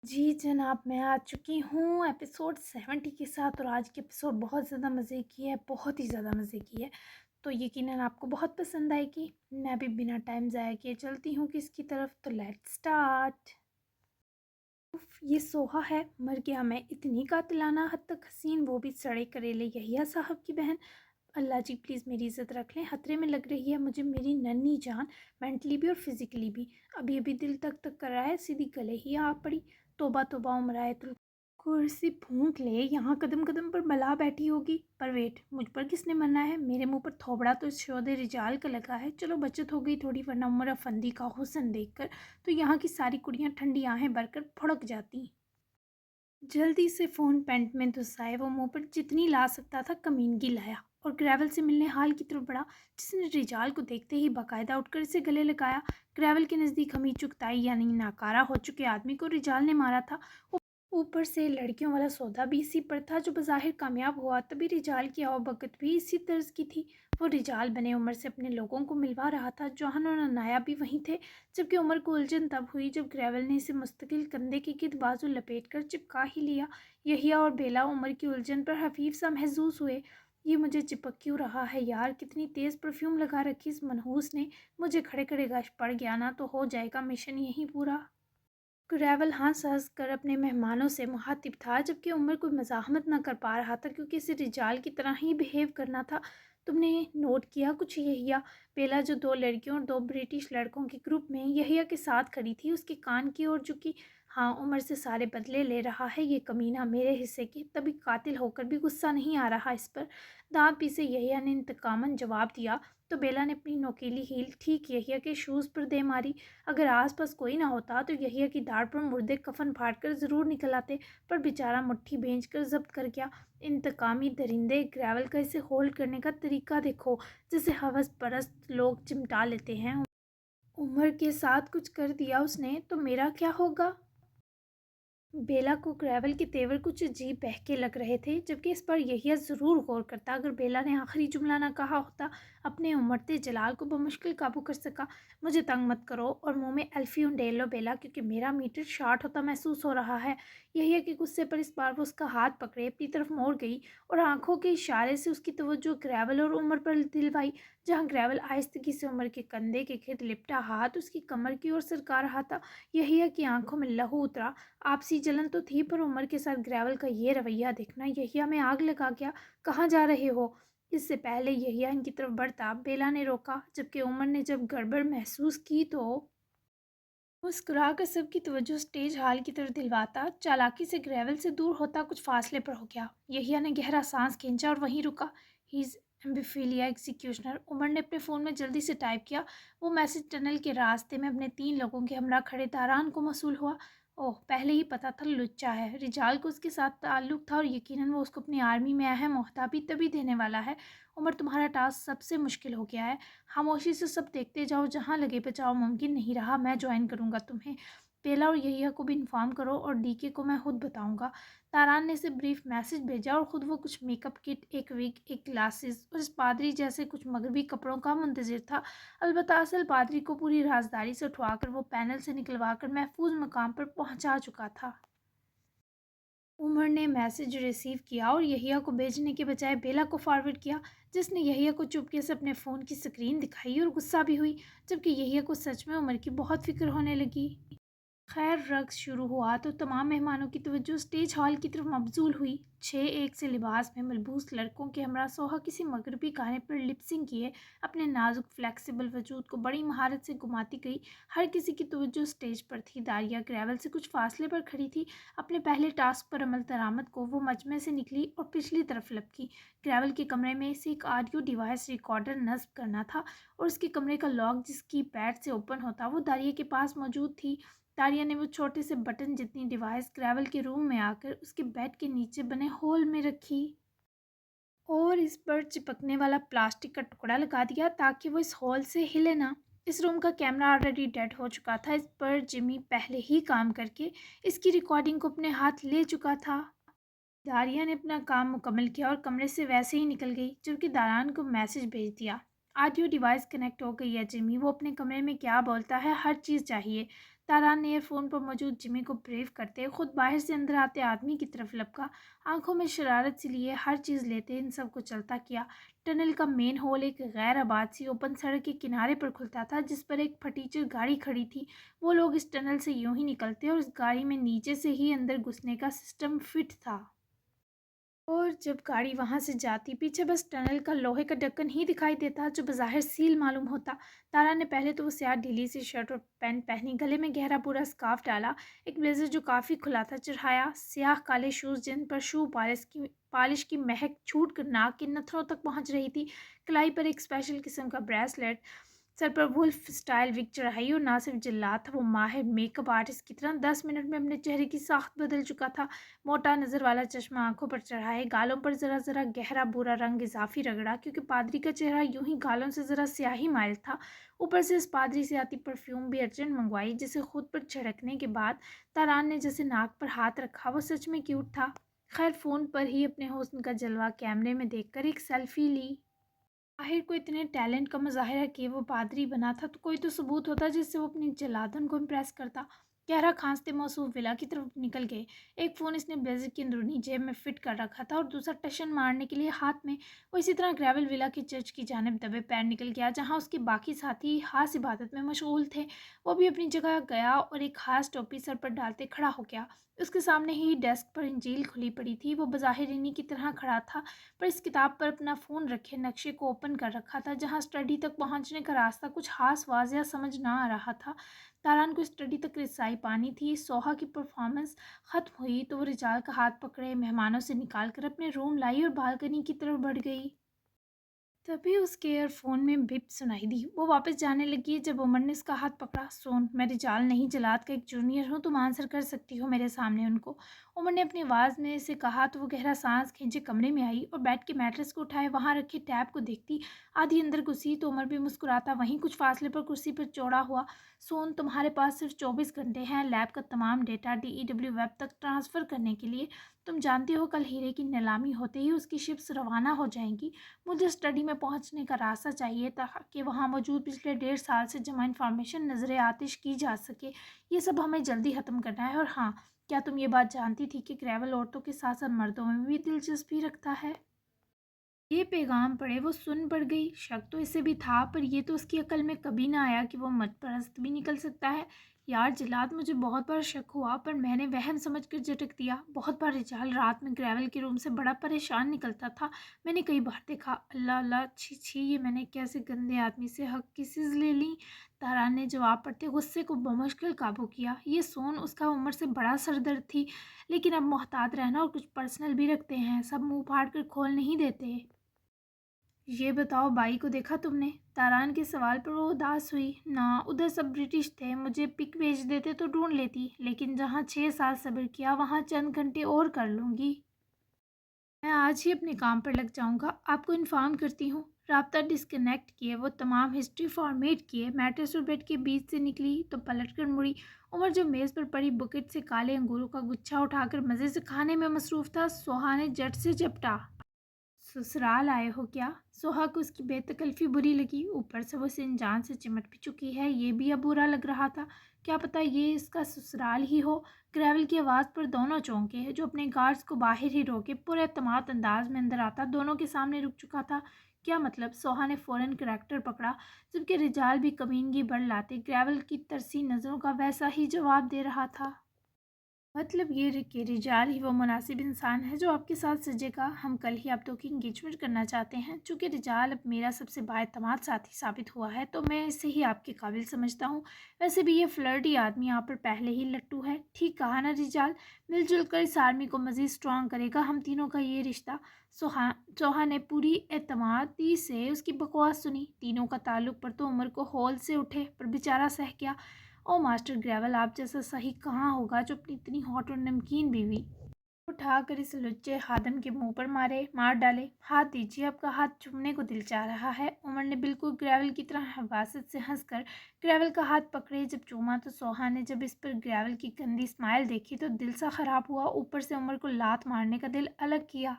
जी जनाब, मैं आ चुकी हूँ एपिसोड 70 के साथ। और आज की एपिसोड बहुत ज़्यादा मज़े की है, बहुत ही ज़्यादा मज़े की है। तो यकीनन आपको बहुत पसंद आएगी। मैं भी बिना टाइम ज़ाया किए चलती हूँ किसकी तरफ, तो लेट्स स्टार्ट। उफ, ये सोहा है, मर गया मैं इतनी कातिलाना हद तक हसीन, वो भी सड़े करेले यहिया साहब की बहन। अल्लाह जी प्लीज़ मेरी इज़्ज़त रख लें, खतरे में लग रही है मुझे मेरी नन्ही जान, मेंटली भी और फिज़िकली भी। अभी अभी दिल तक तक कर रहा है, सीधी गले ही आ पड़ी। तौबा तौबा उमरायतुल कुर्सी फूंक ले, यहाँ कदम कदम पर बला बैठी होगी। पर वेट, मुझ पर किसने मरना है? मेरे मुंह पर थोबड़ा तो इस शोधे रिजाल का लगा है। चलो बचत हो गई थोड़ी, वरना उमर अफंदी का हुस्न देखकर तो यहाँ की सारी कुड़ियाँ ठंडी आहें भरकर फुड़क जाती। जल्दी से फ़ोन पैंट में घुसाए वो मुंह पर जितनी ला सकता था कमीनगी लाया और ग्रेवल से मिलने हाल की तरफ बढ़ा, जिसने रिजाल को देखते ही बाकायदा उठकर इसे गले लगाया। ग्रेवल के नज़दीक हमी चुगताई यानी नाकारा हो चुके आदमी को रिजाल ने मारा था। ऊपर से लड़कियों वाला सौदा भी इसी पर था जो बज़ाहिर कामयाब हुआ। तभी रिजाल की आवभगत भी इसी तर्ज की थी। वो रिजाल बने उमर से अपने लोगों को मिलवा रहा था। जौहन और अनाया भी वहीं थे। जबकि उमर को उलझन तब हुई जब ग्रेवल ने इसे मुस्तकिल कंधे के गिर्द बाजू लपेट कर चिपका ही लिया। यहिया और बेला उमर की उलझन पर हफीफ सा महसूस हुए। ये मुझे चिपक क्यों रहा है यार, कितनी तेज़ परफ्यूम लगा रखी इस मनहूस ने। मुझे खड़े खड़े गश पड़ गया ना तो हो जाएगा मिशन यहीं पूरा। ग्रेवल हंस हंस कर अपने मेहमानों से मुखातिब था, जबकि उमर कोई मज़ाहमत न कर पा रहा था क्योंकि इसे रिजाल की तरह ही बिहेव करना था। तुमने नोट किया कुछ यहिया? बेला जो दो लड़कियों और दो ब्रिटिश लड़कों के ग्रुप में यहिया के साथ खड़ी थी, उसके कान की ओर झुकी। हाँ, उमर से सारे बदले ले रहा है ये कमीना मेरे हिस्से की, तभी कातिल होकर भी गुस्सा नहीं आ रहा इस पर। दांत पीसे यहिया ने इंतकामन जवाब दिया तो बेला ने अपनी नोकीली हील ठीक यहिया के शूज़ पर दे मारी। अगर आसपास कोई ना होता तो यहिया की दाढ़ पर मुर्दे कफन फाड़कर ज़रूर निकल आते, पर बेचारा मुट्ठी भेज कर जब्त कर गया। इंतकामी दरिंदे, ग्रेवल का इसे होल्ड करने का तरीका देखो, जैसे हवस परस्त लोग चिमटा लेते हैं। उमर के साथ कुछ कर दिया उसने तो मेरा क्या होगा? बेला को ग्रेवल के तेवर कुछ अजीब बहके लग रहे थे, जबकि इस पर यहिया ज़रूर गौर करता। अगर बेला ने आखिरी जुमला ना कहा होता, अपने उमड़ते जलाल को बमुश्किल काबू कर सका। मुझे तंग मत करो और मुंह में एल्फी उंडेल लो बेला, क्योंकि मेरा मीटर शार्ट होता महसूस हो रहा है। यहिया के गुस्से पर इस बार वो उसका हाथ पकड़े अपनी तरफ मोड़ गई और आंखों के इशारे से उसकी तवज्जो ग्रेवल और उमर पर दिलवाई, जहाँ ग्रेवल आहिस्तगी से उमर के कंधे के गिर्द लिपटा हाथ उसकी कमर की ओर सरका रहा था। यहिया की आंखों में लहू उतरा। आपसी जलन तो थी, पर उमर के साथ ग्रेवल का ये रवैया देखना यहिया में आग लगा गया। कहाँ जा रहे हो? इससे पहले यहिया इनकी तरफ बढ़ता बेला ने रोका, जबकि उमर ने जब गड़बड़ महसूस की तो मुस्कुरा कर सबकी तवज्जो स्टेज हाल की तरफ दिलवाता चालाकी से ग्रेवल से दूर होता कुछ फासले पर हो गया। यहिया ने गहरा सांस खींचा और वहीं रुका। ही इज़ एम्बिफिलिया एग्जीक्यूशनर, उमर ने अपने फ़ोन में जल्दी से टाइप किया। वो मैसेज टनल के रास्ते में अपने 3 लोगों के हमरा खड़े दारान को मौसूल हुआ। ओह, पहले ही पता था लुच्चा है। रिजाल को उसके साथ ताल्लुक था और यकीनन वो उसको अपनी आर्मी में अहम ओहदा भी तभी देने वाला है। उमर, तुम्हारा टास्क सबसे मुश्किल हो गया है। खामोशी से सब देखते जाओ, जहाँ लगे बचाव मुमकिन नहीं रहा मैं ज्वाइन करूँगा तुम्हें। बेला और यहिया को भी इन्फॉर्म करो और डीके को मैं खुद बताऊँगा। तारान ने इसे ब्रीफ मैसेज भेजा और ख़ुद वो कुछ मेकअप किट, एक विग, एक ग्लासेस और इस पादरी जैसे कुछ मगरबी कपड़ों का मुंतज़िर था। अलबत्ता असल पादरी को पूरी राजदारी से उठवाकर वो पैनल से निकलवा कर महफूज मकाम पर पहुँचा चुका था। उमर ने मैसेज रिसीव किया और यहिया को भेजने के बजाय बेला को फॉरवर्ड किया, जिसने यहिया को चुपके से अपने फ़ोन की स्क्रीन दिखाई और गुस्सा भी हुई, जबकि यहिया को सच में उमर की बहुत फिक्र होने लगी। खैर, रक़्स शुरू हुआ तो तमाम मेहमानों की तवज्जो स्टेज हॉल की तरफ मबज़ूल हुई। 6 एक से लिबास में मलबूस लड़कों के हमरा सोहा किसी मगरबी गाने पर लिपसिंग किए अपने नाजुक फ्लेक्सिबल वजूद को बड़ी महारत से घुमाती गई। हर किसी की तवज्जो स्टेज पर थी। दारिया ग्रेवल से कुछ फासले पर खड़ी थी। अपने पहले टास्क पर अमल दरामद को वो मजमे से निकली और पिछली तरफ लपकी। ग्रेवल के कमरे में से एक ऑडियो डिवाइस रिकॉर्डर नस्ब करना था और उसके कमरे का लॉक जिसकी पैड से ओपन होता वो दारिया के पास मौजूद थी। दारिया ने वो छोटे से बटन जितनी डिवाइस ग्रेवल के रूम में आकर उसके बेड के नीचे बने होल में रखी और इस पर चिपकने वाला प्लास्टिक का टुकड़ा लगा दिया ताकि वो इस होल से हिले ना। इस रूम का कैमरा ऑलरेडी डेड हो चुका था। इस पर जिमी पहले ही काम करके इसकी रिकॉर्डिंग को अपने हाथ ले चुका था। दारिया ने अपना काम मुकम्मल किया और कमरे से वैसे ही निकल गई, जबकि दारान को मैसेज भेज दिया। ऑडियो डिवाइस कनेक्ट हो गई है जिमी, वो अपने कमरे में क्या बोलता है हर चीज़ चाहिए। तारान ने ईयरफोन पर मौजूद जिमी को ब्रेव करते खुद बाहर से अंदर आते आदमी की तरफ लपका। आंखों में शरारत से लिए हर चीज़ लेते इन सबको चलता किया। टनल का मेन होल एक गैर आबाद सी ओपन सड़क के किनारे पर खुलता था जिस पर एक फटीचर गाड़ी खड़ी थी। वो लोग इस टनल से यूं ही निकलते और इस गाड़ी में नीचे से ही अंदर घुसने का सिस्टम फिट था। और जब गाड़ी वहां से जाती पीछे बस टनल का लोहे का ढक्कन ही दिखाई देता जो बज़ाहिर सील मालूम होता। तारा ने पहले तो वो स्याह ढीली सी शर्ट और पैंट पहनी, गले में गहरा पूरा स्कार्फ डाला, एक ब्लेजर जो काफ़ी खुला था चढ़ाया, स्याह काले शूज़ जिन पर शू पॉलिश की महक छूट कर नाक के नथनों तक पहुंच रही थी। कलाई पर एक स्पेशल किस्म का ब्रेसलेट, सर पर वुल्फ स्टाइल विग चढ़ाई और ना सिर्फ जिल्लात था, वो माहिर मेकअप आर्टिस्ट की तरह 10 मिनट में अपने चेहरे की साख्त बदल चुका था। मोटा नज़र वाला चश्मा आंखों पर चढ़ाए, गालों पर ज़रा ज़रा गहरा भूरा रंग इजाफी रगड़ा, क्योंकि पादरी का चेहरा यूं ही गालों से ज़रा स्याही माइल था। ऊपर से इस पादरी से आती परफ्यूम भी अर्जेंट मंगवाई, जिसे खुद पर छिड़कने के बाद तारान ने जैसे नाक पर हाथ रखा, वो सच में क्यूट था। खैर फ़ोन पर ही अपने हुस्न का जलवा कैमरे में देखकर एक सेल्फी ली। आहिर को इतने टैलेंट का मुजाहिरा किए वो पादरी बना था तो कोई तो सबूत होता जिससे वो अपनी जलादन को इम्प्रेस करता। गहरा खांसते मौसूफ विला की तरफ निकल गए। एक फ़ोन इसने ब्लेजर की अंदरूनी जेब में फिट कर रखा था और दूसरा टशन मारने के लिए हाथ में। वो इसी तरह ग्रेवल विला की चर्च की जानिब दबे पैर निकल गया जहाँ उसके बाकी साथी खास इबादत में मशगूल थे। वो भी अपनी जगह गया और एक खास टोपी सर पर डालते खड़ा हो गया। उसके सामने ही डेस्क पर इंजील खुली पड़ी थी। वो बज़ाहिर इन्हीं की तरह खड़ा था, पर इस किताब पर अपना फ़ोन रखे नक्शे को ओपन कर रखा था जहाँ स्टडी तक पहुँचने का रास्ता कुछ खास वाज़िया समझ ना आ रहा था। तारान को स्टडी तक रसाई पानी थी। सोहा की परफॉर्मेंस ख़त्म हुई तो वो रिजाल का हाथ पकड़े मेहमानों से निकाल कर अपने रूम लाई और बालकनी की तरफ बढ़ गई। तभी उसके ईयरफोन में बिप सुनाई दी। वो वापस जाने लगी जब उमर ने उसका हाथ पकड़ा। सोन, मैं रिजाल नहीं जलाद का एक जूनियर हूँ, तुम आंसर कर सकती हो मेरे सामने उनको। उमर ने अपनी आवाज़ में से कहा तो वो गहरा सांस खींचे कमरे में आई और बेड के मैट्रेस को उठाए वहाँ रखे टैब को देखती आधी अंदर घुसी तो उमर भी मुस्कुराता वहीं कुछ फासले पर कुर्सी पर चौड़ा हुआ। सोन, तुम्हारे पास सिर्फ 24 घंटे हैं लैब का तमाम डेटा DEW वेब तक ट्रांसफ़र करने के लिए। तुम जानती हो कल हीरे की नीलामी होते ही उसकी शिप्स रवाना हो जाएंगी। मुझे स्टडी में पहुंचने का रास्ता चाहिए ताकि वहां मौजूद पिछले 1.5 साल से जमा इन्फॉर्मेशन नज़र आतिश की जा सके। ये सब हमें जल्दी ख़त्म करना है। और हाँ, क्या तुम ये बात जानती थी कि ग्रेवल औरतों के साथ साथ मर्दों में भी दिलचस्पी रखता है? ये पैगाम पढ़े वो सुन पड़ गई। शक तो इसे भी था पर ये तो उसकी अकल में कभी ना आया कि वो मदपरस्त भी निकल सकता है। यार जिलात, मुझे बहुत बार शक हुआ पर मैंने वहम समझ कर झटक दिया। बहुत बार रिजाल रात में ग्रेवल के रूम से बड़ा परेशान निकलता था। मैंने कई बार देखा। अल्लाह अल्लाह, छी छी, ये मैंने कैसे गंदे आदमी से हक की चीज़ ले ली। तारान ने जवाब पढ़ते गुस्से को बमुश्किल काबू किया। ये सोन उसका उम्र से बड़ा सरदर्द थी, लेकिन अब मोहतात रहना और कुछ पर्सनल भी रखते हैं, सब मुंह फाड़ कर खोल नहीं देते। ये बताओ, बाई को देखा तुमने? तारान के सवाल पर वो उदास हुई। ना, उधर सब ब्रिटिश थे, मुझे पिक भेज देते तो ढूंढ लेती, लेकिन जहाँ 6 साल सब्र किया वहाँ चंद घंटे और कर लूँगी। मैं आज ही अपने काम पर लग जाऊँगा। आपको इन्फॉर्म करती हूँ। राब्ता डिस्कनेक्ट किए वो तमाम हिस्ट्री फॉर्मेट किए, मैट्रेस और बेड के बीच से निकली तो पलट कर मुड़ी। उमर जो मेज़ पर पड़ी बुकेट से काले अंगूरों का गुच्छा उठाकर मज़े से खाने में मसरूफ़ था, सोहा ने झट से झपटा। ससुराल आए हो क्या? सोहा को उसकी बेतकल्फ़ी बुरी लगी। ऊपर से वो सिंजान से चिमट भी चुकी है, ये भी अब बुरा लग रहा था। क्या पता ये इसका ससुराल ही हो। ग्रेवल की आवाज़ पर दोनों चौंके, जो अपने गार्ड्स को बाहर ही रोके पूरे एतमाद अंदाज में अंदर आता दोनों के सामने रुक चुका था। क्या मतलब? सोहा ने फ़ौरन करैक्टर पकड़ा, जबकि रिजाल भी कमीनगी बढ़ लाते ग्रेवल की तरसी नज़रों का वैसा ही जवाब दे रहा था। मतलब ये कि रिजाल ही वो मुनासिब इंसान है जो आपके साथ सजेगा। हम कल ही आप दो की इंगेजमेंट करना चाहते हैं। चूँकि रिजाल अब मेरा सबसे बाएतमाद साथी साबित हुआ है तो मैं इसे ही आपके काबिल समझता हूँ। वैसे भी ये फ्लर्टी आदमी यहाँ पर पहले ही लट्टू है। ठीक कहा ना रिजाल? मिलजुल कर इस आर्मी को मज़ीद स्ट्रॉन्ग करेगा हम तीनों का ये रिश्ता। सोहा ने पूरी एतमादी से उसकी बकवास सुनी। तीनों का ताल्लुक पर तो उम्र को होल से उठे, पर बेचारा सह गया। ओ मास्टर ग्रेवल, आप जैसा सही कहाँ होगा जो अपनी इतनी हॉट और नमकीन बीवी उठाकर इस लुच्चे खादम के मुंह पर मार डाले। हाथ दीजिए, आपका हाथ चूमने को दिल चाह रहा है। उमर ने बिल्कुल ग्रेवल की तरह हवासत से हंसकर ग्रेवल का हाथ पकड़े जब चूमा तो सोहा ने जब इस पर ग्रेवल की गंदी स्माइल देखी तो दिल सा खराब हुआ। ऊपर से उमर को लात मारने का दिल अलग किया।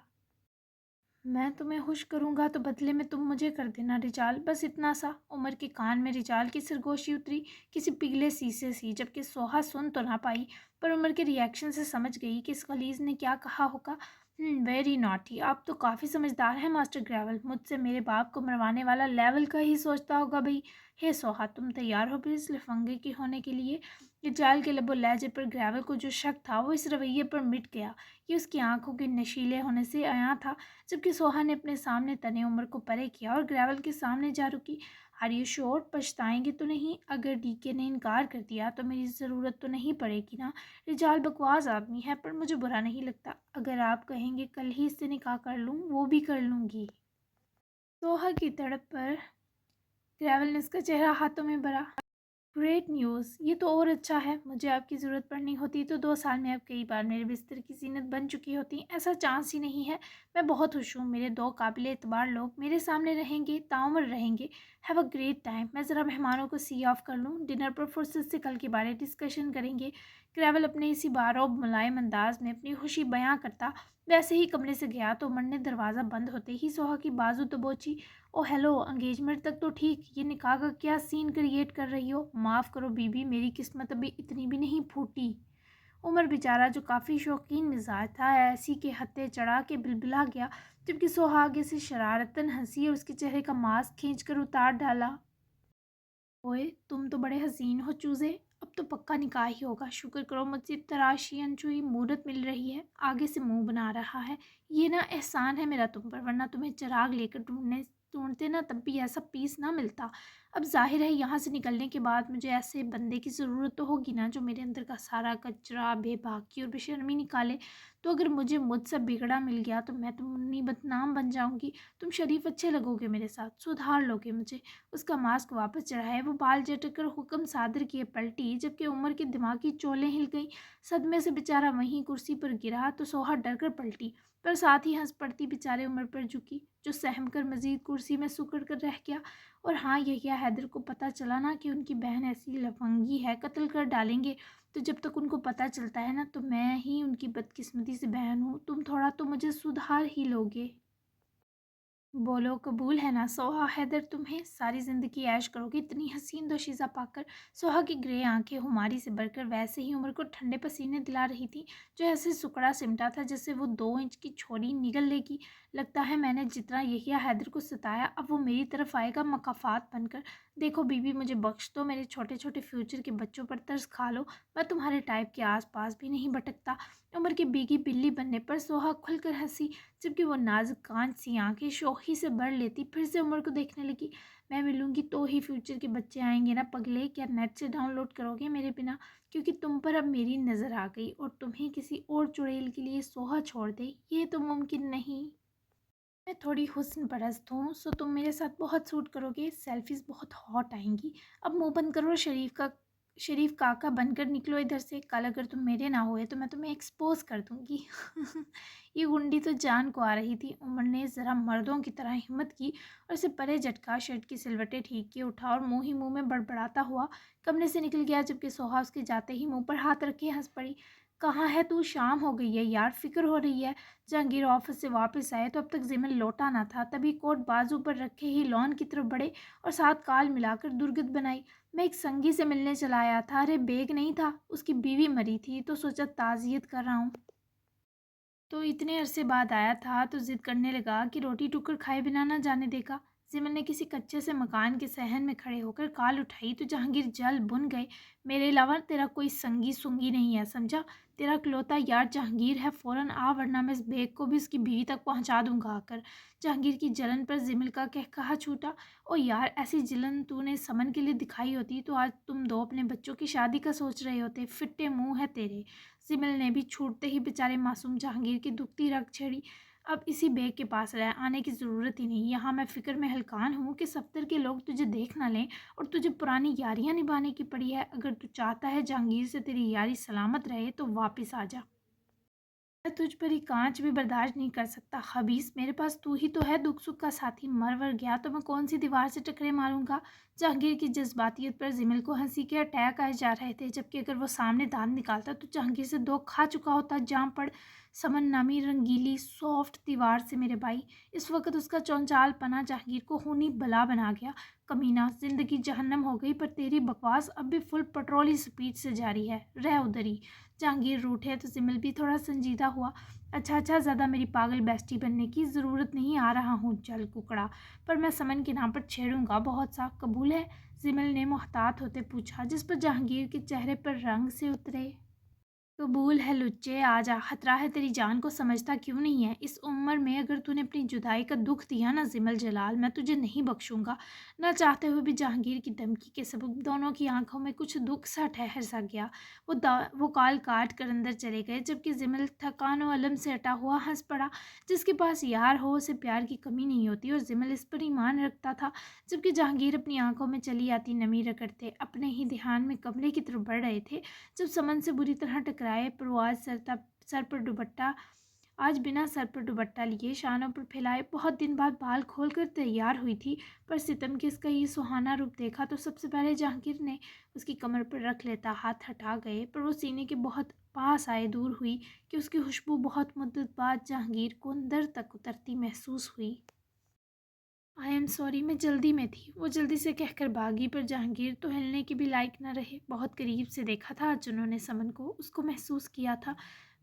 मैं तुम्हें खुश करूंगा तो बदले में तुम मुझे कर देना रिजाल, बस इतना सा। उमर के कान में रिजाल की सरगोशी उतरी किसी पिघले शीशे सी, जबकि सोहा सुन तो ना पाई पर उमर के रिएक्शन से समझ गई कि इस खलीज ने क्या कहा होगा। वेरी नॉटी, आप तो काफ़ी समझदार हैं मास्टर ग्रेवल। मुझसे मेरे बाप को मरवाने वाला लेवल का ही सोचता होगा भाई। हे सोहा, तुम तैयार हो फिर इस लफंगे की होने के लिए? रिजाल के लबो लहजे पर ग्रेवल को जो शक था वो इस रवैये पर मिट गया। ये उसकी आंखों के नशीले होने से आया था। जबकि सोहा ने अपने सामने तने उम्र को परे किया और ग्रेवल के सामने जा रुकी। Are you sure? पछताएंगे तो नहीं? अगर डीके ने इनकार कर दिया तो मेरी ज़रूरत तो नहीं पड़ेगी ना? रिजाल बकवास आदमी है पर मुझे बुरा नहीं लगता। अगर आप कहेंगे कल ही इससे निकाह कर लूँ, वो भी कर लूँगी। सोहा की तड़प पर ग्रेवल ने उसका चेहरा हाथों में भरा। ग्रेट न्यूज़, ये तो और अच्छा है। मुझे आपकी ज़रूरत पड़नी होती तो 2 साल में आप कई बार मेरे बिस्तर की ज़ीनत बन चुकी होती। ऐसा चांस ही नहीं है। मैं बहुत खुश हूँ। मेरे 2 काबिल एतबार लोग मेरे सामने रहेंगे, ताउम्र रहेंगे। Have a great time. मैं ज़रा मेहमानों को सी ऑफ कर लूँ। डिनर पर फुर्सत से कल के बारे डिस्कशन करेंगे। ग्रेवल अपने इसी बारोब मुलायम अंदाज में अपनी खुशी बयां करता वैसे ही कमरे से गया तो उमर ने दरवाज़ा बंद होते ही सोहा की बाजू दबोची। ओ हेलो, एंगेजमेंट तक तो ठीक, ये निकाह का क्या सीन क्रिएट कर रही हो? माफ़ करो बीबी, मेरी किस्मत अभी इतनी भी नहीं फूटी। उमर बेचारा जो काफ़ी शौकीन मिजाज था ऐसी के हत्थे चढ़ा के बिलबिला गया, जबकि सोहा आगे से शरारतन हंसी और उसके चेहरे का मास्क खींचकर उतार डाला। ओए तुम तो बड़े हसीन हो चूजे, अब तो पक्का निकाह ही होगा। शुक्र करो मुझसे तराशी अनछुई मूरत मिल रही है। आगे से मुंह बना रहा है। ये ना एहसान है मेरा तुम पर, वरना तुम्हें चिराग लेकर ढूंढते ना तब भी ऐसा पीस ना मिलता। अब जाहिर है यहाँ से निकलने के बाद मुझे ऐसे बंदे की ज़रूरत तो होगी ना जो मेरे अंदर का सारा कचरा बेबाकी और बेशर्मी निकाले। तो अगर मुझे मुझसे बिगड़ा मिल गया तो मैं तो मुन्नी बदनाम बन जाऊंगी। तुम शरीफ अच्छे लगोगे मेरे साथ, सुधार लोगे मुझे। उसका मास्क वापस चढ़ाए वो बाल झटक कर हुक्म सादर किए पलटी, जबकि उमर की दिमागी चोलें हिल गईं। सदमे से बेचारा वहीं कुर्सी पर गिरा तो सोहा डर कर पलटी, पर साथ ही हंस पड़ती बेचारे उमर पर झुकी, जो सहम कर मजीद कुर्सी में सुकड़ कर रह गया। और हाँ, यहिया हैदर को पता चला ना कि उनकी बहन ऐसी लफंगी है, कत्ल कर डालेंगे। तो जब तक उनको पता चलता है ना तो मैं ही उनकी बदकिस्मती से बहन हूँ। तुम थोड़ा तो मुझे सुधार ही लोगे। बोलो कबूल है ना सोहा? हैदर तुम्हें सारी ज़िंदगी ऐश करोगी इतनी हसीन दोशीज़ा पाकर। सोहा की ग्रे आंखें हुमारी से बढ़कर वैसे ही उम्र को ठंडे पसीने दिला रही थी, जो ऐसे सुकड़ा सिमटा था जैसे वो 2 इंच की छोरी निगल लेगी। लगता है मैंने जितना यहिया हैदर को सताया अब वो मेरी तरफ आएगा मकाफात बनकर। देखो बीबी, मुझे बख्श दो, मेरे छोटे छोटे फ्यूचर के बच्चों पर तरस खा लो। मैं तुम्हारे टाइप के आस पास भी नहीं भटकता। उम्र की बीगी बिल्ली बनने पर सोहा खुलकर हंसी, जबकि वो नाजुक कांच सी आंखें शोखी से भर लेती फिर से उमर को देखने लगी। मैं मिलूंगी तो ही फ्यूचर के बच्चे आएंगे ना पगले? क्या नेट से डाउनलोड करोगे मेरे बिना? क्योंकि तुम पर अब मेरी नज़र आ गई और तुम्हें किसी और चुड़ैल के लिए सोहा छोड़ दे ये तो मुमकिन नहीं। मैं थोड़ी हुस्न परस्त हूँ सो तुम मेरे साथ बहुत सूट करोगे। सेल्फीज बहुत हॉट आएंगी। अब मुंह बंद करो, शरीफ काका बनकर निकलो इधर से। कल अगर तुम मेरे ना हुए तो मैं तुम्हें एक्सपोज कर दूंगी। ये गुंडी तो जान को आ रही थी। उमर ने ज़रा मर्दों की तरह हिम्मत की और उसे परे झटका शर्ट की सिलवटें ठीक किए उठा और मुंह ही मुंह में बड़बड़ाता हुआ कमरे से निकल गया, जबकि सोहा उसके जाते ही मुंह पर हाथ रखे हंस पड़ी। कहाँ है तू? शाम हो गई है यार, फिक्र हो रही है। जहांगीर ऑफिस से वापस आए तो अब तक जिमन लौटा ना था, तभी कोट बाजू पर रखे ही लॉन की तरफ बढ़े और साथ काल मिलाकर दुर्गत बनाई। मैं एक संगी से मिलने चला आया था। अरे बेग नहीं था, उसकी बीवी मरी थी तो सोचा ताज़ियत कर रहा हूँ। तो इतने अरसे बाद आया था तो जिद करने लगा कि रोटी टुकड़ खाए बिना ना जाने देगा। जिमन ने किसी कच्चे से मकान के सहन में खड़े होकर काल उठाई तो जहांगीर जल बुन गए। मेरे अलावा तेरा कोई संगी सुंगी नहीं है, समझा? तेरा इकलौता यार जहांगीर है, फ़ौरन आ वरना मैं इस बेग को भी उसकी बीवी तक पहुंचा दूंगा आकर। जहांगीर की जलन पर जिमल का कहकहा छूटा। ओ यार, ऐसी जलन तूने समन के लिए दिखाई होती तो आज तुम दो अपने बच्चों की शादी का सोच रहे होते। फिट्टे मुंह है तेरे। सिमल ने भी छूटते ही बेचारे मासूम जहांगीर की दुखती रग छेड़ी। अब इसी बेग के पास रह आने की ज़रूरत ही नहीं। यहाँ मैं फ़िक्र में हलकान हूँ कि सफ्तर के लोग तुझे देख ना लें और तुझे पुरानी यारियाँ निभाने की पड़ी है। अगर तू चाहता है जहांगीर से तेरी यारी सलामत रहे तो वापस आ जा। मैं तुझ पर ही कांच भी बर्दाश्त नहीं कर सकता खबीस। मेरे पास तू ही तो है दुख सुख का साथी। मर वर गया तो मैं कौन सी दीवार से टकरे मारूंगा। जहांगीर की जज्बातियत पर जिमिल को हंसी के अटैक आए जा रहे थे, जबकि अगर वो सामने दांत निकालता तो जहांगीर से दो खा चुका होता। जाम पड़ समन नामी रंगीली सॉफ्ट दीवार से मेरे भाई। इस वक्त उसका चौंचाल पना जहांगीर को खूनी बला बना गया। कमीना, जिंदगी जहन्नम हो गई, पर तेरी बकवास अब भी फुल पेट्रोली स्पीड से जारी है। रह उधर ही। जहांगीर रूठे तो सिमल भी थोड़ा संजीदा हुआ। अच्छा अच्छा, ज़्यादा मेरी पागल बेस्टी बनने की ज़रूरत नहीं, आ रहा हूँ जल कुकड़ा, पर मैं समन के नाम पर छेड़ूंगा बहुत सा, कबूल है? जिमल ने मोहतात होते पूछा, जिस पर जहांगीर के चेहरे पर रंग से उतरे। कबूल है लुच्चे, आजा, खतरा है तेरी जान को, समझता क्यों नहीं है? इस उम्र में अगर तूने अपनी जुदाई का दुख दिया ना जिमल जलाल, मैं तुझे नहीं बख्शूंगा। ना चाहते हुए भी जहांगीर की धमकी के सबब दोनों की आंखों में कुछ दुख सा ठहर सा गया। वो काल काट कर अंदर चले गए, जबकि जिमल थकान और अलम से अटा हुआ हंस पड़ा। जिसके पास यार हो उसे प्यार की कमी नहीं होती, और जिमल इस पर ईमान रखता था। जबकि जहांगीर अपनी आंखों में चली आती नमी रगड़ते अपने ही ध्यान में कमरे की तरफ बढ़ रहे थे, जब समन से बुरी तरह टकराए। पर वो आज सर पर दुपट्टा आज बिना सर पर दुपट्टा लिए शानों पर फैलाए बहुत दिन बाद बाल खोलकर तैयार हुई थी। पर सितम के इसका ये सुहाना रूप देखा तो सबसे पहले जहांगीर ने उसकी कमर पर रख लेता हाथ हटा गए, पर वो सीने के बहुत पास आए दूर हुई कि उसकी खुशबू बहुत मुद्दत बाद जहांगीर को अंदर तक उतरती महसूस हुई। आई एम सॉरी, मैं जल्दी में थी, वो जल्दी से कहकर भागी। पर जहांगीर तो हिलने की भी लायक न रहे। बहुत करीब से देखा था आज उन्होंने समन को, उसको महसूस किया था।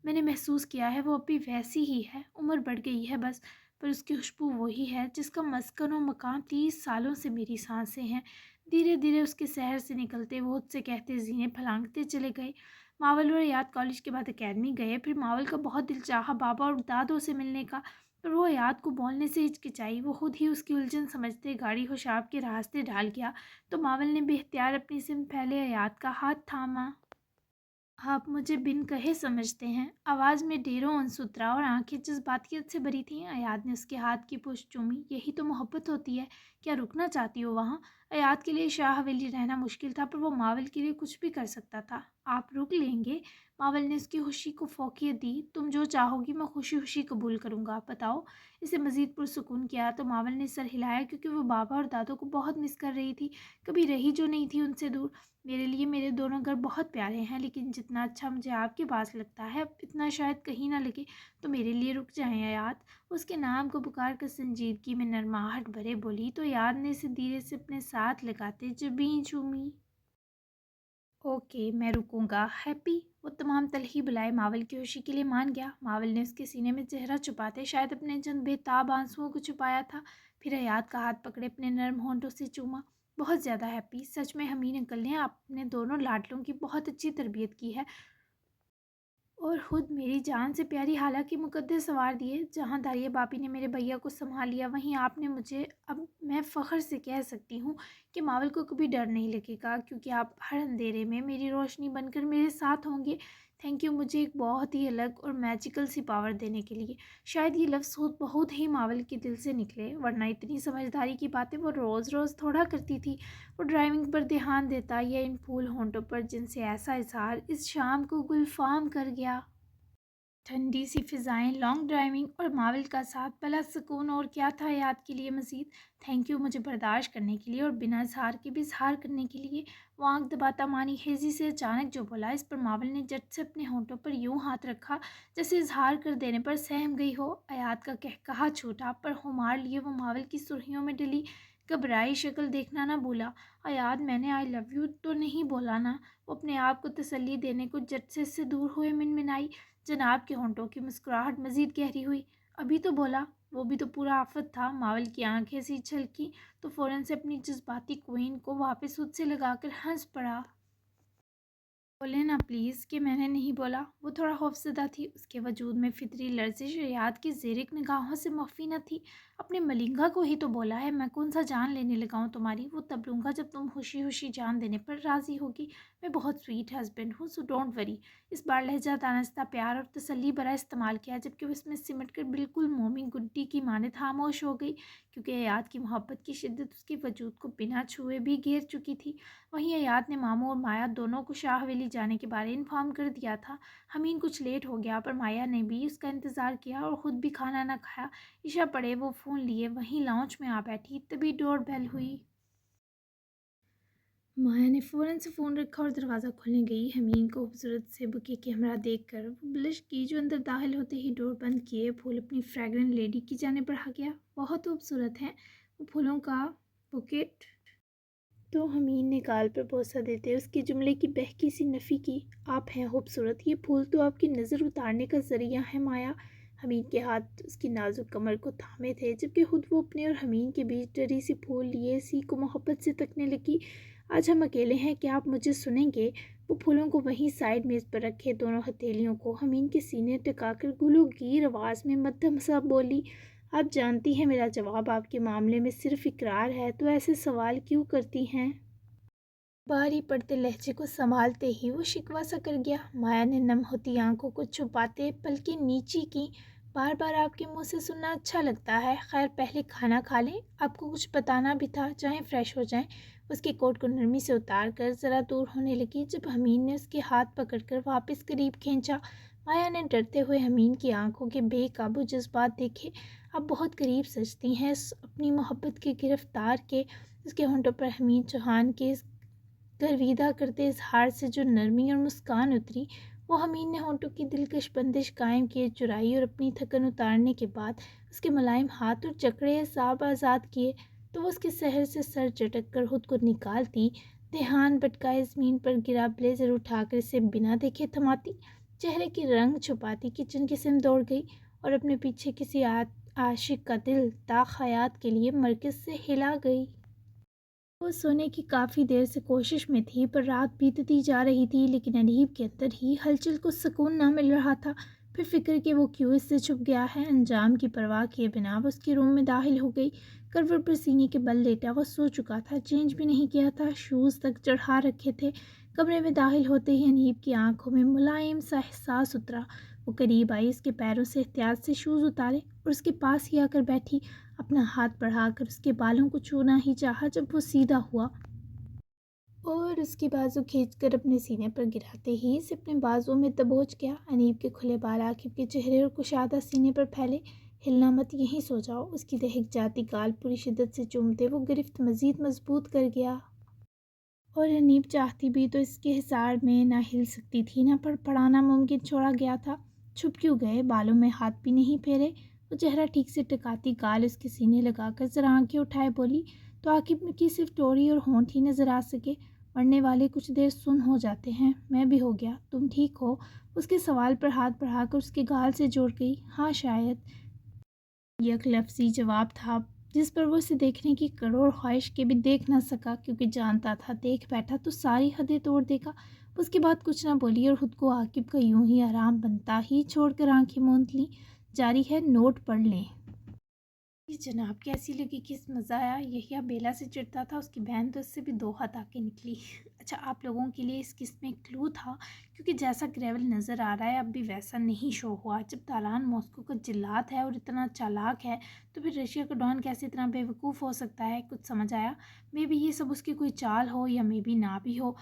मैंने महसूस किया है वो अभी वैसी ही है, उम्र बढ़ गई है बस, पर उसकी खुशबू वही है जिसका मस्कन और मकाम 30 सालों से मेरी सांसें हैं। धीरे धीरे उसके शहर से निकलते वो उससे कहते जीने फलांगते चले गए। मावल और याद कॉलेज के बाद अकेडमी गए। फिर मावल का बहुत दिल चाहा बाबा और दादों से मिलने का, पर वो याद को बोलने से हिचकिचाई। वो खुद ही उसकी उलझन समझते गाड़ी होशाब के रास्ते डाल गया, तो मावल ने बेख्तियार अपनी सिम पहले याद का हाथ थामा। आप मुझे बिन कहे समझते हैं, आवाज़ में ढेरों अंश उतरा और आंखें जज्बातियत से भरी थीं। अयाद ने उसके हाथ की पुष्ट चूमी। यही तो मोहब्बत होती है। क्या रुकना चाहती हो वहाँ? अयाद के लिए शाह हवेली रहना मुश्किल था, पर वो मावल के लिए कुछ भी कर सकता था। आप रुक लेंगे? मावल ने उसकी खुशी को फोकियत दी। तुम जो चाहोगी मैं खुशी खुशी कबूल करूँगा। बताओ। इसे मज़ीद पुरसुकून किया तो मावल ने सर हिलाया, क्योंकि वो बाबा और दादों को बहुत मिस कर रही थी, कभी रही जो नहीं थी उनसे दूर। मेरे लिए मेरे दोनों घर बहुत प्यारे हैं, लेकिन जितना अच्छा मुझे आपके पास लगता है इतना शायद कहीं ना लगे, तो मेरे लिए रुक जाएं याद। उसके नाम को पुकार कर संजीदगी में नरमाहट भरे बोली, तो याद ने इसे धीरे से अपने साथ लगाते जबीं चूमी। ओके, मैं रुकूंगा। हैप्पी? वो तमाम तलही बुलाए मावल की खुशी के लिए मान गया। मावल ने उसके सीने में चेहरा छुपाते शायद अपने चंद बेताब आंसुओं को छुपाया था। फिर हयात का हाथ पकड़े अपने नर्म होंठों से चूमा। बहुत ज़्यादा हैप्पी, सच में हमीर अंकल ने अपने दोनों लाडलों की बहुत अच्छी तरबियत की है, और खुद मेरी जान से प्यारी हालांकि मुकद्दर सवार दिए। जहाँ दारिया बापी ने मेरे भैया को संभाल लिया, वहीं आपने मुझे। अब मैं फ़ख्र से कह सकती हूँ कि मावल को कभी डर नहीं लगेगा, क्योंकि आप हर अंधेरे में मेरी रोशनी बनकर मेरे साथ होंगे। थैंक यू, मुझे एक बहुत ही अलग और मैजिकल सी पावर देने के लिए। शायद ये लफ्ज़ खुद बहुत ही मावल के दिल से निकले, वरना इतनी समझदारी की बातें वो रोज़ रोज़ थोड़ा करती थी। वो ड्राइविंग पर ध्यान देता या इन फूल होंठों पर जिनसे ऐसा इजहार इस शाम को गुलफाम कर गया। ठंडी सी फिज़ाएं, लॉन्ग ड्राइविंग और मावल का साथ, भला सुकून और क्या था याद के लिए मज़ीद। थैंक यू मुझे बर्दाश्त करने के लिए और बिना इजहार के भी इजहार करने के लिए। वो आँख दबाता मानी हेजी से अचानक जो बोला, इस पर मावल ने झट से अपने होंठों पर यूं हाथ रखा जैसे इजहार कर देने पर सहम गई हो। अयाद का कहकहा छूटा, पर खुमार लिए वो मावल की सुर्खियों में डली घबराई शक्ल देखना ना भूला। अयाद, मैंने आई लव यू तो नहीं बोला ना? वो अपने आप को तसल्ली देने को झट से इससे दूर हुए मिनमिनाई। जनाब के होंठों की मुस्कुराहट मज़ीद गहरी हुई। अभी तो बोला। वो भी तो पूरा आफत था। मावल की आंखें सी छलकी तो फ़ौरन से अपनी जज्बाती क्वीन को वापस खुद से लगाकर हंस पड़ा। बोले ना प्लीज़ कि मैंने नहीं बोला। वो थोड़ा खौफजदा थी, उसके वजूद में फितरी लर्जिश याद की ज़ेरिक निगाहों से मख्फी न थी। अपने मलिंगा को ही तो बोला है, मैं कौन सा जान लेने लगाऊं तुम्हारी? वो तब लूँगा जब तुम खुशी खुशी जान देने पर राज़ी होगी। मैं बहुत स्वीट हस्बैंड हूँ, सो डोंट वरी। इस बार लहजा दानस्ता प्यार और तसल्ली भरा इस्तेमाल किया, जबकि वो इसमें सिमट कर बिल्कुल मोमी गुड्डी की माने खामोश हो गई, क्योंकि याद की मोहब्बत की शिद्दत उसके वजूद को बिना छुए भी घेर चुकी थी। वहीं अयाद ने मामू और माया दोनों को शाह हवेली جانے کے بارے انفارم کر دیا تھا۔ حمین کچھ لیٹ ہو گیا پر مایا نے بھی اس کا انتظار کیا اور خود بھی کھانا نہ کھایا۔ عشاء پڑے وہ فون لیے وہیں لاؤنج میں آ بیٹھی، تبھی ڈور بیل ہوئی۔ مایا نے فوراً سے فون رکھا اور دروازہ کھولنے گئی۔ حمین کو خوبصورت سے بکے کے ہمراہ دیکھ کر وہ بلش کی، جو اندر داخل ہوتے ہی ڈور بند کیے پھول اپنی فریگرنٹ لیڈی کی جانب بڑھا گیا۔ بہت خوبصورت ہیں وہ پھولوں کا بکیٹ تو حمین نے گال پر بوسہ دیتے اس کے جملے کی بہکی سی نفی کی۔ آپ ہیں خوبصورت، یہ پھول تو آپ کی نظر اتارنے کا ذریعہ ہے مایا۔ حمین کے ہاتھ اس کی نازک کمر کو تھامے تھے، جبکہ خود وہ اپنے اور حمین کے بیچ ڈری سی پھول لیے اسی کو محبت سے تکنے لگی۔ آج ہم اکیلے ہیں، کیا آپ مجھے سنیں گے؟ وہ پھولوں کو وہیں سائڈ میز پر رکھے دونوں ہتھیلیوں کو حمین کے سینے ٹکا کر گلو گیر آواز میں مدھم سا بولی، آپ جانتی ہیں میرا جواب آپ کے معاملے میں صرف اقرار ہے، تو ایسے سوال کیوں کرتی ہیں؟ بھاری پڑتے لہجے کو سنبھالتے ہی وہ شکوہ سا کر گیا۔ مایا نے نم ہوتی آنکھوں کو چھپاتے پلکیں نیچی کی۔ بار بار آپ کے منہ سے سننا اچھا لگتا ہے، خیر پہلے کھانا کھا لیں، آپ کو کچھ بتانا بھی تھا، چاہیں فریش ہو جائیں۔ اس کے کوٹ کو نرمی سے اتار کر ذرا دور ہونے لگی جب حمین نے اس کے ہاتھ پکڑ کر واپس قریب کھینچا۔ مایا نے ڈرتے ہوئے حمین کی آنکھوں کے بے قابو جذبات دیکھے۔ آپ بہت قریب سجتی ہیں اپنی محبت کے گرفتار کے۔ اس کے ہونٹوں پر حمید چوہان کے اس گرویدہ کرتے اظہار سے جو نرمی اور مسکان اتری، وہ حمید نے ہونٹوں کی دلکش بندش قائم کیے چرائی اور اپنی تھکن اتارنے کے بعد اس کے ملائم ہاتھ اور جکڑے اعصاب آزاد کیے تو وہ اس کے سحر سے سر جھٹک کر خود کو نکالتی، دھیان بھٹکائے زمین پر گرا بلیزر اٹھا کر اسے بنا دیکھے تھماتی، چہرے کی رنگ چھپاتی کچن کی سمت دوڑ گئی اور اپنے پیچھے کسی عاشق کا دل تاخ حیات کے لیے مرکز سے ہلا گئی۔ وہ سونے کی کافی دیر سے کوشش میں تھی پر رات بیتتی جا رہی تھی، لیکن انیب کے اندر ہی ہلچل کو سکون نہ مل رہا تھا۔ پھر فکر کہ وہ کیوں اس سے چھپ گیا ہے، انجام کی پرواہ کیے بنا وہ اس کے روم میں داخل ہو گئی۔ کروٹ پر سینے کے بل لیٹا وہ سو چکا تھا، چینج بھی نہیں کیا تھا، شوز تک چڑھا رکھے تھے۔ کمرے میں داخل ہوتے ہی انیب کی آنکھوں میں ملائم سا احساس اترا۔ وہ قریب آئی، اس کے پیروں سے احتیاط سے شوز اتارے اور اس کے پاس ہی آ کر بیٹھی، اپنا ہاتھ بڑھا کر اس کے بالوں کو چھونا ہی چاہا جب وہ سیدھا ہوا اور اس کی بازو کھینچ کر اپنے سینے پر گراتے ہی اسے اپنے بازو میں دبوچ گیا۔ انیب کے کھلے بال عاقب کے چہرے اور کشادہ سینے پر پھیلے۔ ہلنا مت، یہیں سو جاؤ۔ اس کی دہک جاتی گال پوری شدت سے چومتے وہ گرفت مزید مضبوط کر گیا اور انیب چاہتی بھی تو اس کے حصار میں نہ ہل سکتی تھی نہ پڑانا ممکن چھوڑا گیا تھا۔ چھپ کیوں گئے؟ بالوں میں ہاتھ بھی نہیں پھیرے؟ وہ چہرہ ٹھیک سے ٹکاتی گال اس کے سینے لگا کر ذرا آنکھیں اٹھائے بولی، تو عاقب کی صرف ٹوری اور ہونٹ ہی نظر آ سکے؟ مرنے والے کچھ دیر سن ہو جاتے ہیں، میں بھی ہو گیا، تم ٹھیک ہو؟ اس کے سوال پر ہاتھ بڑھا کر اس کے گال سے جوڑ گئی۔ ہاں شاید، یک لفظی جواب تھا جس پر وہ اسے دیکھنے کی کروڑ خواہش کے بھی دیکھ نہ سکا، کیونکہ جانتا تھا دیکھ بیٹھا تو ساری حدیں توڑ دے گا۔ اس کے بعد کچھ نہ بولی اور خود کو عاقب کا یوں ہی آرام بنتا ہی چھوڑ کر آنکھیں موند لیں۔ جاری ہے، نوٹ پڑھ لیں۔ جی جناب، کیسی لگی؟ کس مزہ آیا؟ یحییٰ بیلا سے چڑھتا تھا، اس کی بہن تو اس سے بھی 2 ہاتھ آ کے نکلی۔ اچھا، آپ لوگوں کے لیے اس قسط میں کلو تھا، کیونکہ جیسا گریول نظر آ رہا ہے اب بھی ویسا نہیں شو ہوا۔ جب تالان ماسکو کا جلاد ہے اور اتنا چالاک ہے تو پھر رشیا کا ڈان کیسے اتنا بے وقوف ہو سکتا ہے؟ کچھ سمجھ آیا؟ مے بی یہ سب اس کی کوئی چال ہو یا مے بی نہ بھی ہو۔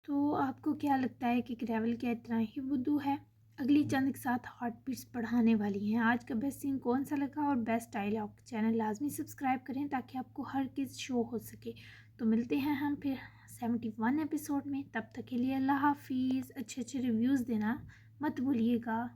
تو آپ کو کیا لگتا ہے کہ گریول کیا اتنا ہی بدو ہے؟ اگلی چند ایک ساتھ ہارٹ بیٹس بڑھانے والی ہیں۔ آج کا بیسٹ سین کون سا لگا اور بیسٹ ڈائلاگ؟ چینل لازمی سبسکرائب کریں تاکہ آپ کو ہر چیز شو ہو سکے۔ تو ملتے ہیں ہم پھر 71 ایپیسوڈ میں، تب تک کے لیے اللہ حافظ۔ اچھے ریویوز دینا مت بھولیے گا۔